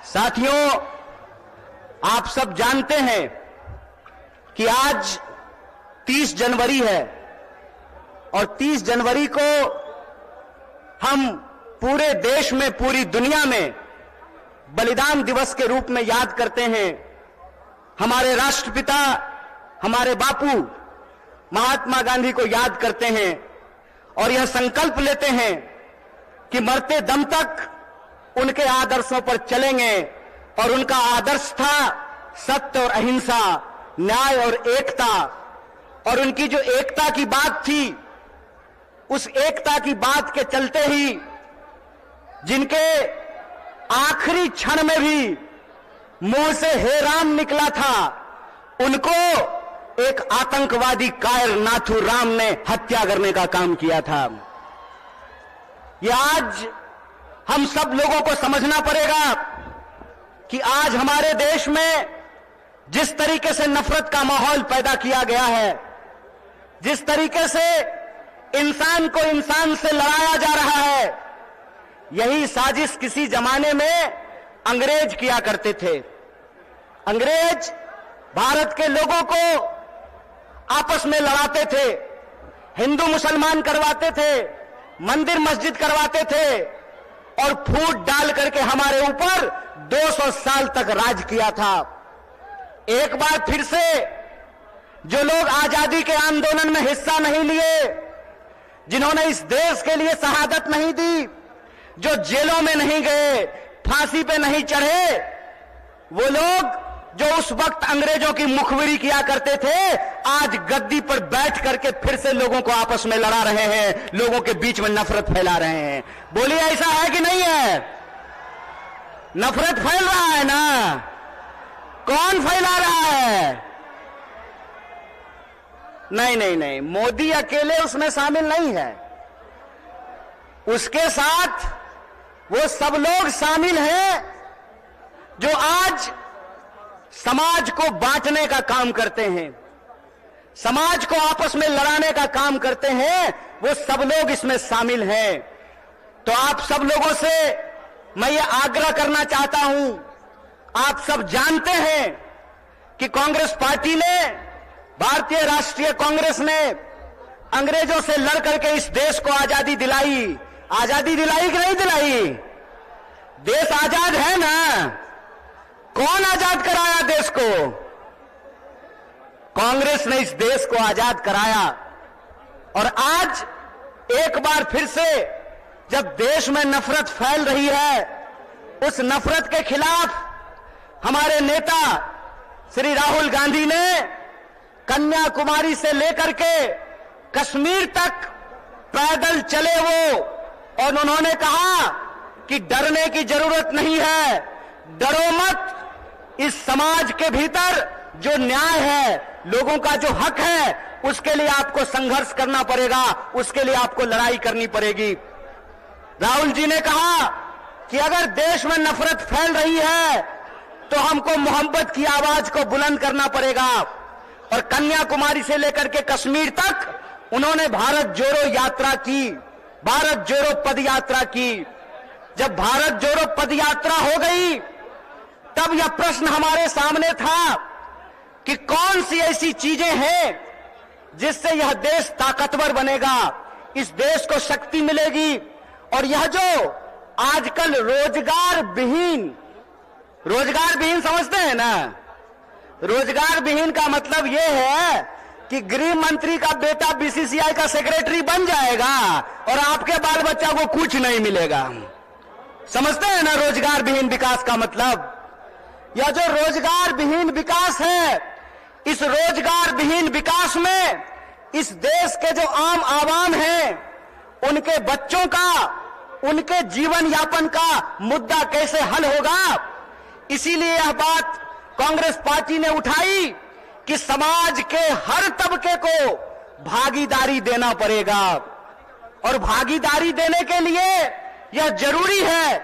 साथियों, आप सब जानते हैं कि आज 30 जनवरी है और 30 जनवरी को हम पूरे देश में, पूरी दुनिया में बलिदान दिवस के रूप में याद करते हैं। हमारे राष्ट्रपिता, हमारे बापू महात्मा गांधी को याद करते हैं और यह संकल्प लेते हैं कि मरते दम तक उनके आदर्शों पर चलेंगे। और उनका आदर्श था सत्य और अहिंसा, न्याय और एकता। और उनकी जो एकता की बात थी, उस एकता की बात के चलते ही जिनके आखिरी क्षण में भी मुंह से हे राम निकला था, उनको एक आतंकवादी कायर नाथूराम ने हत्या करने का काम किया था। यह आज हम सब लोगों को समझना पड़ेगा कि आज हमारे देश में जिस तरीके से नफरत का माहौल पैदा किया गया है, जिस तरीके से इंसान को इंसान से लड़ाया जा रहा है, यही साजिश किसी जमाने में अंग्रेज किया करते थे। अंग्रेज भारत के लोगों को आपस में लड़ाते थे, हिंदू मुसलमान करवाते थे, मंदिर मस्जिद करवाते थे और फूट डाल करके हमारे ऊपर 200 साल तक राज किया था। एक बार फिर से जो लोग आजादी के आंदोलन में हिस्सा नहीं लिए, जिन्होंने इस देश के लिए शहादत नहीं दी, जो जेलों में नहीं गए, फांसी पे नहीं चढ़े, वो लोग जो उस वक्त अंग्रेजों की मुखबिरी किया करते थे, आज गद्दी पर बैठ करके फिर से लोगों को आपस में लड़ा रहे हैं, लोगों के बीच में नफरत फैला रहे हैं। बोलिए, ऐसा है कि नहीं है? नफरत फैल रहा है ना? कौन फैला रहा है? नहीं नहीं नहीं, मोदी अकेले उसमें शामिल नहीं है, उसके साथ वो सब लोग शामिल हैं जो आज समाज को बांटने का काम करते हैं, समाज को आपस में लड़ाने का काम करते हैं। वो सब लोग इसमें शामिल हैं। तो आप सब लोगों से मैं ये आग्रह करना चाहता हूं, आप सब जानते हैं कि कांग्रेस पार्टी ने, भारतीय राष्ट्रीय कांग्रेस ने अंग्रेजों से लड़ करके इस देश को आजादी दिलाई। आजादी दिलाई कि नहीं दिलाई? देश आजाद है ना? कौन आजाद कराया देश को? कांग्रेस ने इस देश को आजाद कराया। और आज एक बार फिर से जब देश में नफरत फैल रही है, उस नफरत के खिलाफ हमारे नेता श्री राहुल गांधी ने कन्याकुमारी से लेकर के कश्मीर तक पैदल चले वो, और उन्होंने कहा कि डरने की जरूरत नहीं है, डरो मत। इस समाज के भीतर जो न्याय है, लोगों का जो हक है, उसके लिए आपको संघर्ष करना पड़ेगा, उसके लिए आपको लड़ाई करनी पड़ेगी। राहुल जी ने कहा कि अगर देश में नफरत फैल रही है तो हमको मोहब्बत की आवाज को बुलंद करना पड़ेगा। और कन्याकुमारी से लेकर के कश्मीर तक उन्होंने भारत जोड़ो यात्रा की, भारत जोड़ो पद यात्रा की। जब भारत जोड़ो पद यात्रा हो गई, तब यह प्रश्न हमारे सामने था कि कौन सी ऐसी चीजें हैं जिससे यह देश ताकतवर बनेगा, इस देश को शक्ति मिलेगी। और यह जो आजकल रोजगार विहीन समझते हैं ना? रोजगार विहीन का मतलब यह है कि गृह मंत्री का बेटा बीसीसीआई का सेक्रेटरी बन जाएगा और आपके बाल बच्चा को कुछ नहीं मिलेगा। समझते हैं ना रोजगार विहीन विकास का मतलब? यह जो रोजगार विहीन विकास है, इस रोजगार विहीन विकास में इस देश के जो आम आवाम हैं, उनके बच्चों का, उनके जीवन यापन का मुद्दा कैसे हल होगा। इसीलिए यह बात कांग्रेस पार्टी ने उठाई कि समाज के हर तबके को भागीदारी देना पड़ेगा। और भागीदारी देने के लिए यह जरूरी है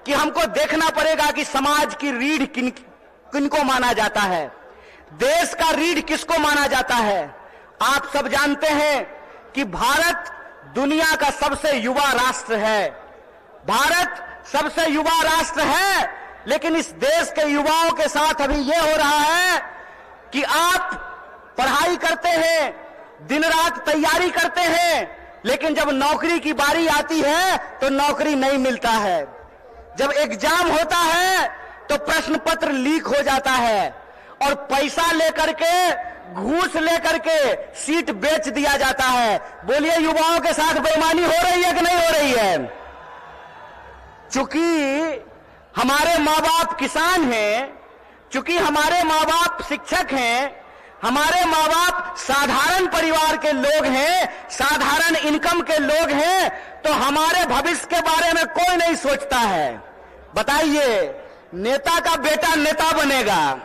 कि हमको देखना पड़ेगा कि समाज की रीढ़ किनको माना जाता है, देश का रीढ़ किसको माना जाता है। आप सब जानते हैं कि भारत दुनिया का सबसे युवा राष्ट्र है। भारत सबसे युवा राष्ट्र है लेकिन इस देश के युवाओं के साथ अभी यह हो रहा है कि आप पढ़ाई करते हैं, दिन रात तैयारी करते हैं, लेकिन जब नौकरी की बारी आती है तो नौकरी नहीं मिलता है। जब एग्जाम होता है तो प्रश्न पत्र लीक हो जाता है और पैसा लेकर के, घूस लेकर के सीट बेच दिया जाता है। बोलिए, युवाओं के साथ बेईमानी हो रही है कि नहीं हो रही है? चूंकि हमारे माँ बाप किसान हैं, चूंकि हमारे माँ बाप शिक्षक हैं, हमारे माँ बाप साधारण परिवार के लोग हैं, साधारण इनकम के लोग हैं, तो हमारे भविष्य के बारे में कोई नहीं सोचता है। बताइए, नेता का बेटा नेता बनेगा,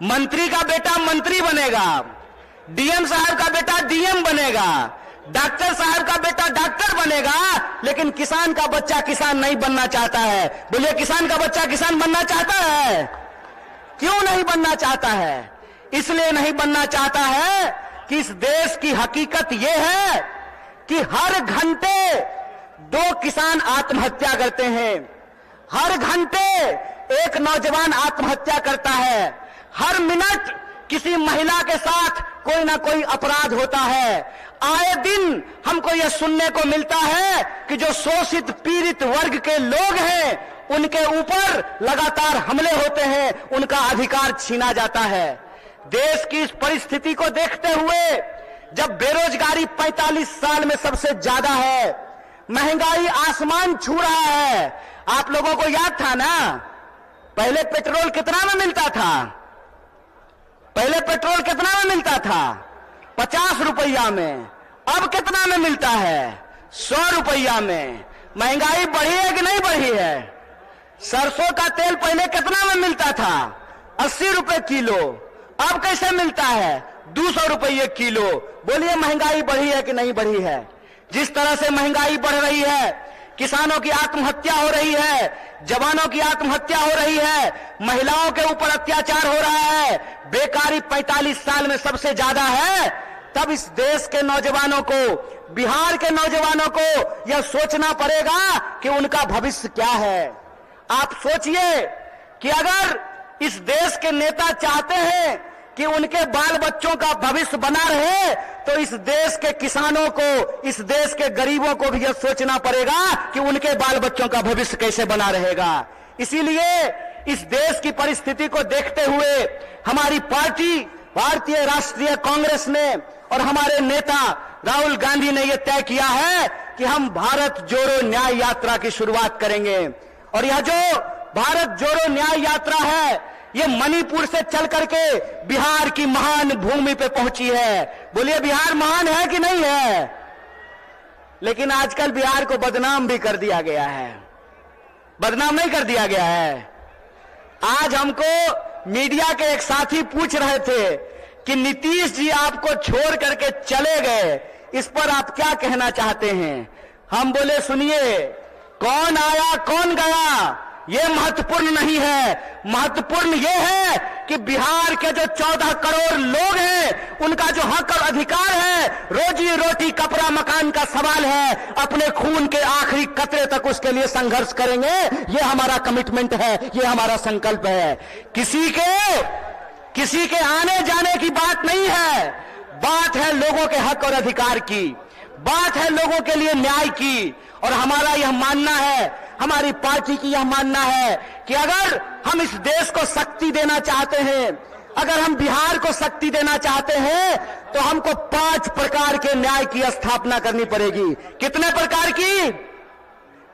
मंत्री का बेटा मंत्री बनेगा, डीएम साहब का बेटा डीएम बनेगा, डॉक्टर साहब का बेटा डॉक्टर बनेगा, लेकिन किसान का बच्चा किसान नहीं बनना चाहता है। बोलिए, किसान का बच्चा किसान बनना चाहता है? क्यों नहीं बनना चाहता है? इसलिए नहीं बनना चाहता है कि इस देश की हकीकत यह है कि हर घंटे 2 किसान आत्महत्या करते हैं, हर घंटे एक नौजवान आत्महत्या करता है, हर मिनट किसी महिला के साथ कोई ना कोई अपराध होता है। आए दिन हमको यह सुनने को मिलता है कि जो शोषित पीड़ित वर्ग के लोग हैं उनके ऊपर लगातार हमले होते हैं, उनका अधिकार छीना जाता है। देश की इस परिस्थिति को देखते हुए, जब बेरोजगारी 45 साल में सबसे ज्यादा है, महंगाई आसमान छू रहा है। आप लोगों को याद था ना, पहले पेट्रोल कितना में मिलता था? पहले पेट्रोल कितना में मिलता था? 50 रुपया में। अब कितना में मिलता है? 100 रुपया में। महंगाई बढ़ी है कि नहीं बढ़ी है? सरसों का तेल पहले कितना में मिलता था? 80 रुपए किलो। अब कैसे मिलता है? 200 रुपये किलो। बोलिए, महंगाई बढ़ी है कि नहीं बढ़ी है? जिस तरह से महंगाई बढ़ रही है, किसानों की आत्महत्या हो रही है, जवानों की आत्महत्या हो रही है, महिलाओं के ऊपर अत्याचार हो रहा है, बेकारी 45 साल में सबसे ज्यादा है, तब इस देश के नौजवानों को, बिहार के नौजवानों को यह सोचना पड़ेगा कि उनका भविष्य क्या है। आप सोचिए कि अगर इस देश के नेता चाहते हैं कि उनके बाल बच्चों का भविष्य बना रहे, तो इस देश के किसानों को, इस देश के गरीबों को भी यह सोचना पड़ेगा कि उनके बाल बच्चों का भविष्य कैसे बना रहेगा। इसीलिए इस देश की परिस्थिति को देखते हुए हमारी पार्टी भारतीय राष्ट्रीय कांग्रेस ने और हमारे नेता राहुल गांधी ने यह तय किया है कि हम भारत जोड़ो न्याय यात्रा की शुरुआत करेंगे। और यह जो भारत जोड़ो न्याय यात्रा है, ये मणिपुर से चल करके बिहार की महान भूमि पे पहुंची है। बोलिए, बिहार महान है कि नहीं है? लेकिन आजकल बिहार को बदनाम भी कर दिया गया है। बदनाम नहीं कर दिया गया है। आज हमको मीडिया के एक साथी पूछ रहे थे कि नीतीश जी आपको छोड़ करके चले गए, इस पर आप क्या कहना चाहते हैं? हम बोले, सुनिए, कौन आया कौन गया ये महत्वपूर्ण नहीं है। महत्वपूर्ण ये है कि बिहार के जो 14 करोड़ लोग हैं, उनका जो हक और अधिकार है, रोजी रोटी कपड़ा मकान का सवाल है, अपने खून के आखिरी कतरे तक उसके लिए संघर्ष करेंगे। ये हमारा कमिटमेंट है, ये हमारा संकल्प है। किसी के आने जाने की बात नहीं है, बात है लोगों के हक और अधिकार की, बात है लोगों के लिए न्याय की। और हमारा यह मानना है, हमारी पार्टी की यह मानना है कि अगर हम इस देश को शक्ति देना चाहते हैं, अगर हम बिहार को शक्ति देना चाहते हैं, तो हमको 5 प्रकार के न्याय की स्थापना करनी पड़ेगी। कितने प्रकार की?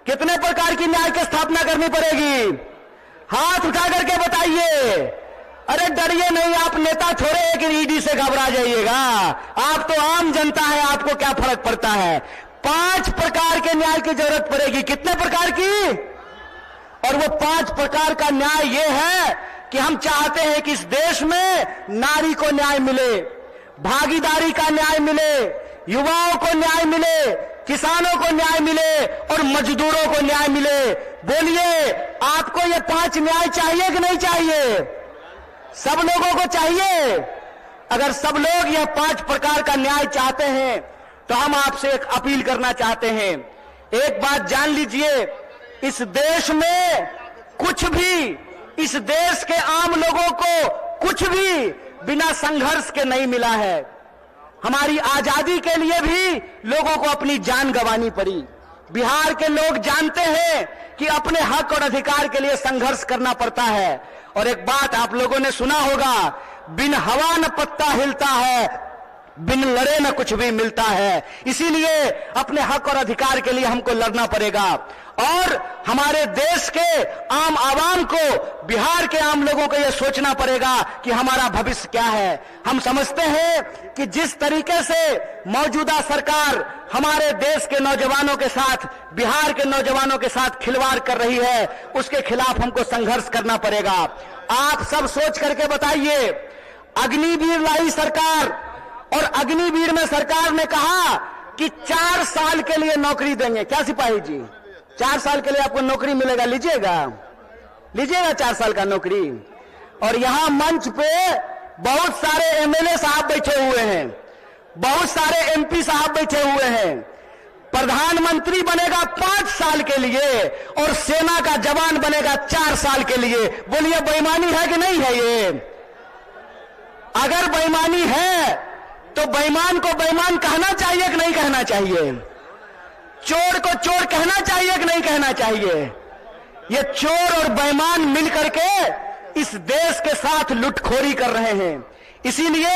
कितने प्रकार की न्याय की स्थापना करनी पड़ेगी? हाथ उठा करके बताइए। अरे डरिए नहीं, आप नेता छोड़े कि ईडी से घबरा जाइएगा। आप तो आम जनता है, आपको क्या फर्क पड़ता है? 5 प्रकार के न्याय की जरूरत पड़ेगी। कितने प्रकार की? और वो 5 प्रकार का न्याय ये है कि हम चाहते हैं कि इस देश में नारी को न्याय मिले, भागीदारी का न्याय मिले, युवाओं को न्याय मिले, किसानों को न्याय मिले और मजदूरों को न्याय मिले। बोलिए, आपको ये 5 न्याय चाहिए कि नहीं चाहिए? सब लोगों को चाहिए। अगर सब लोग यह 5 प्रकार का न्याय चाहते हैं, तो हम आपसे एक अपील करना चाहते हैं। एक बात जान लीजिए, इस देश में कुछ भी इस देश के आम लोगों को कुछ भी बिना संघर्ष के नहीं मिला है। हमारी आजादी के लिए भी लोगों को अपनी जान गंवानी पड़ी। बिहार के लोग जानते हैं कि अपने हक और अधिकार के लिए संघर्ष करना पड़ता है। और एक बात आप लोगों ने सुना होगा, बिन हवा न पत्ता हिलता है, बिन लड़े न कुछ भी मिलता है। इसीलिए अपने हक और अधिकार के लिए हमको लड़ना पड़ेगा और हमारे देश के आम आवाम को, बिहार के आम लोगों को यह सोचना पड़ेगा कि हमारा भविष्य क्या है। हम समझते हैं कि जिस तरीके से मौजूदा सरकार हमारे देश के नौजवानों के साथ, बिहार के नौजवानों के साथ खिलवाड़ कर रही है, उसके खिलाफ हमको संघर्ष करना पड़ेगा। आप सब सोच करके बताइए, अग्निवीर लाई सरकार और अग्निवीर में सरकार ने कहा कि 4 साल के लिए नौकरी देंगे। क्या सिपाही जी, 4 साल के लिए आपको नौकरी मिलेगा, लीजिएगा 4 साल का नौकरी। और यहां मंच पे बहुत सारे एमएलए साहब बैठे हुए हैं, बहुत सारे एमपी साहब बैठे हुए हैं। प्रधानमंत्री बनेगा 5 साल के लिए और सेना का जवान बनेगा 4 साल के लिए। बोलिए बेईमानी है कि नहीं है? ये अगर बेईमानी है तो बेईमान को बेईमान कहना चाहिए कि नहीं कहना चाहिए? चोर को चोर कहना चाहिए कि नहीं कहना चाहिए? ये चोर और बेईमान मिलकर के इस देश के साथ लुटखोरी कर रहे हैं। इसीलिए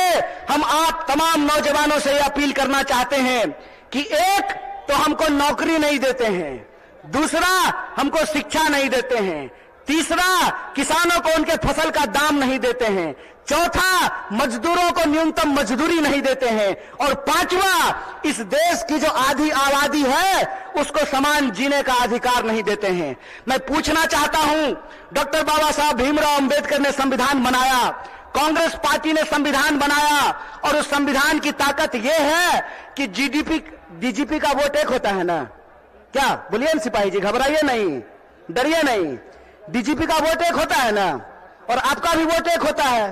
हम आप तमाम नौजवानों से यह अपील करना चाहते हैं कि एक तो हमको नौकरी नहीं देते हैं, दूसरा हमको शिक्षा नहीं देते हैं, तीसरा किसानों को उनके फसल का दाम नहीं देते हैं, चौथा मजदूरों को न्यूनतम मजदूरी नहीं देते हैं, और पांचवा इस देश की जो आधी आबादी है उसको समान जीने का अधिकार नहीं देते हैं। मैं पूछना चाहता हूं, डॉक्टर बाबा साहब भीमराव अंबेडकर ने संविधान बनाया, कांग्रेस पार्टी ने संविधान बनाया, और उस संविधान की ताकत यह है कि डीजीपी का वोट एक होता है ना? क्या बोलिए सिपाही जी, घबराइए नहीं, डरिए नहीं। डीजीपी का वोट एक होता है ना, और आपका भी वोट एक होता है,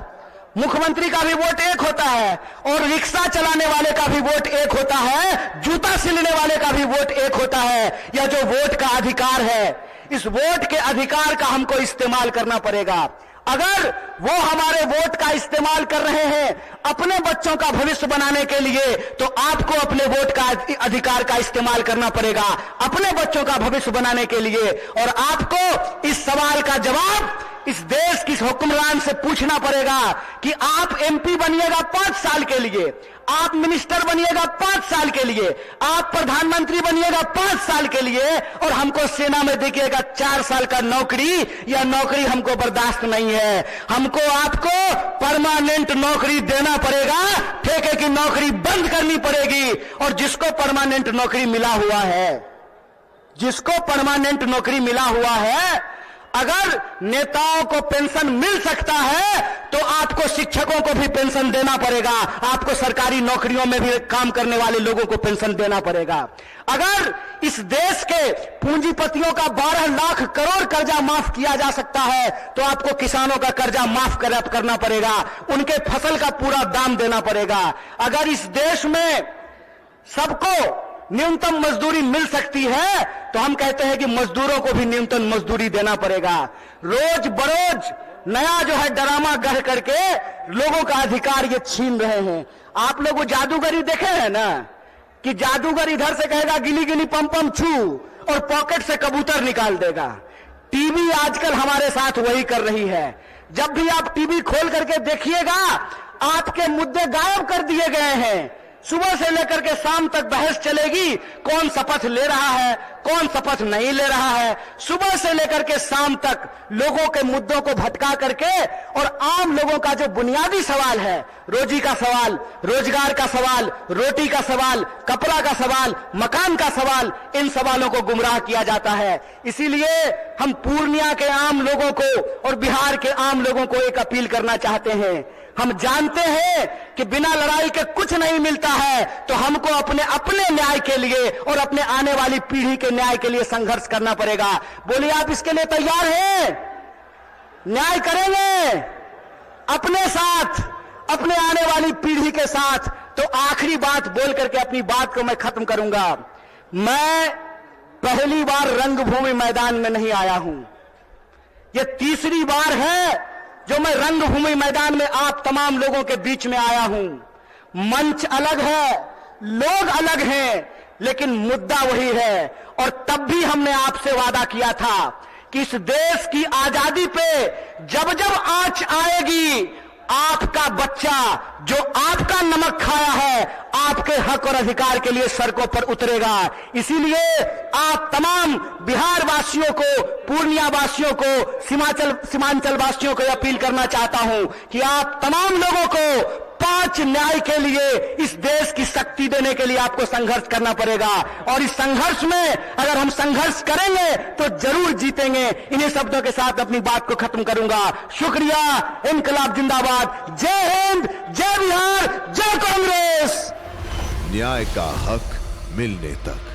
मुख्यमंत्री का भी वोट एक होता है, और रिक्शा चलाने वाले का भी वोट एक होता है, जूता सिलने वाले का भी वोट एक होता है। यह जो वोट का अधिकार है, इस वोट के अधिकार का हमको इस्तेमाल करना पड़ेगा। अगर वो हमारे वोट का इस्तेमाल कर रहे हैं अपने बच्चों का भविष्य बनाने के लिए, तो आपको अपने वोट का अधिकार का इस्तेमाल करना पड़ेगा अपने बच्चों का भविष्य बनाने के लिए। और आपको इस सवाल का जवाब इस देश की हुक्मरान से पूछना पड़ेगा कि आप एमपी बनिएगा 5 साल के लिए, आप मिनिस्टर बनिएगा 5 साल के लिए, आप प्रधानमंत्री बनिएगा 5 साल के लिए, और हमको सेना में देखिएगा 4 साल का नौकरी। यह नौकरी हमको बर्दाश्त नहीं है। हमको आपको परमानेंट नौकरी देना पड़ेगा, ठेके की नौकरी बंद करनी पड़ेगी। और जिसको परमानेंट नौकरी मिला हुआ है, जिसको परमानेंट नौकरी मिला हुआ है, अगर नेताओं को पेंशन मिल सकता है तो आपको शिक्षकों को भी पेंशन देना पड़ेगा, आपको सरकारी नौकरियों में भी काम करने वाले लोगों को पेंशन देना पड़ेगा। अगर इस देश के पूंजीपतियों का 12 लाख करोड़ कर्जा माफ किया जा सकता है तो आपको किसानों का कर्जा माफ करना पड़ेगा, उनके फसल का पूरा दाम देना पड़ेगा। अगर इस देश में सबको न्यूनतम मजदूरी मिल सकती है तो हम कहते हैं कि मजदूरों को भी न्यूनतम मजदूरी देना पड़ेगा। रोज बरोज नया जो है ड्रामा गढ़ करके लोगों का अधिकार ये छीन रहे हैं। आप लोग वो जादूगरी देखे हैं ना, कि जादूगर इधर से कहेगा गिली गिली पम पम छू और पॉकेट से कबूतर निकाल देगा। टीवी आजकल हमारे साथ वही कर रही है। जब भी आप टीवी खोल करके देखिएगा, आपके मुद्दे गायब कर दिए गए हैं। सुबह से लेकर के शाम तक बहस चलेगी, कौन शपथ ले रहा है, कौन शपथ नहीं ले रहा है। सुबह से लेकर के शाम तक लोगों के मुद्दों को भटका करके, और आम लोगों का जो बुनियादी सवाल है, रोजी का सवाल, रोजगार का सवाल, रोटी का सवाल, कपड़ा का सवाल, मकान का सवाल, इन सवालों को गुमराह किया जाता है। इसीलिए हम पूर्णिया के आम लोगों को और बिहार के आम लोगों को एक अपील करना चाहते हैं। हम जानते हैं कि बिना लड़ाई के कुछ नहीं मिलता है, तो हमको अपने न्याय के लिए और अपने आने वाली पीढ़ी के न्याय के लिए संघर्ष करना पड़ेगा। बोलिए, आप इसके लिए तैयार हैं? न्याय करेंगे अपने साथ, अपने आने वाली पीढ़ी के साथ। तो आखिरी बात बोल करके अपनी बात को मैं खत्म करूंगा। मैं पहली बार रंगभूमि मैदान में नहीं आया हूं। ये तीसरी बार है जो मैं रंगभूमि मैदान में आप तमाम लोगों के बीच में आया हूं। मंच अलग है, लोग अलग हैं, लेकिन मुद्दा वही है। और तब भी हमने आपसे वादा किया था कि इस देश की आजादी पे जब जब आंच आएगी, आपका बच्चा जो आपका नमक खाया है, आपके हक और अधिकार के लिए सड़कों पर उतरेगा। इसीलिए आप तमाम बिहार वासियों को, पूर्णिया वासियों को, सीमांचल वासियों को अपील करना चाहता हूं कि आप तमाम लोगों को 5 न्याय के लिए, इस देश की शक्ति देने के लिए आपको संघर्ष करना पड़ेगा। और इस संघर्ष में अगर हम संघर्ष करेंगे तो जरूर जीतेंगे। इन्हीं शब्दों के साथ अपनी बात को खत्म करूंगा। शुक्रिया। इनकलाब जिंदाबाद। जय हिंद, जय बिहार, जय कांग्रेस। न्याय का हक मिलने तक।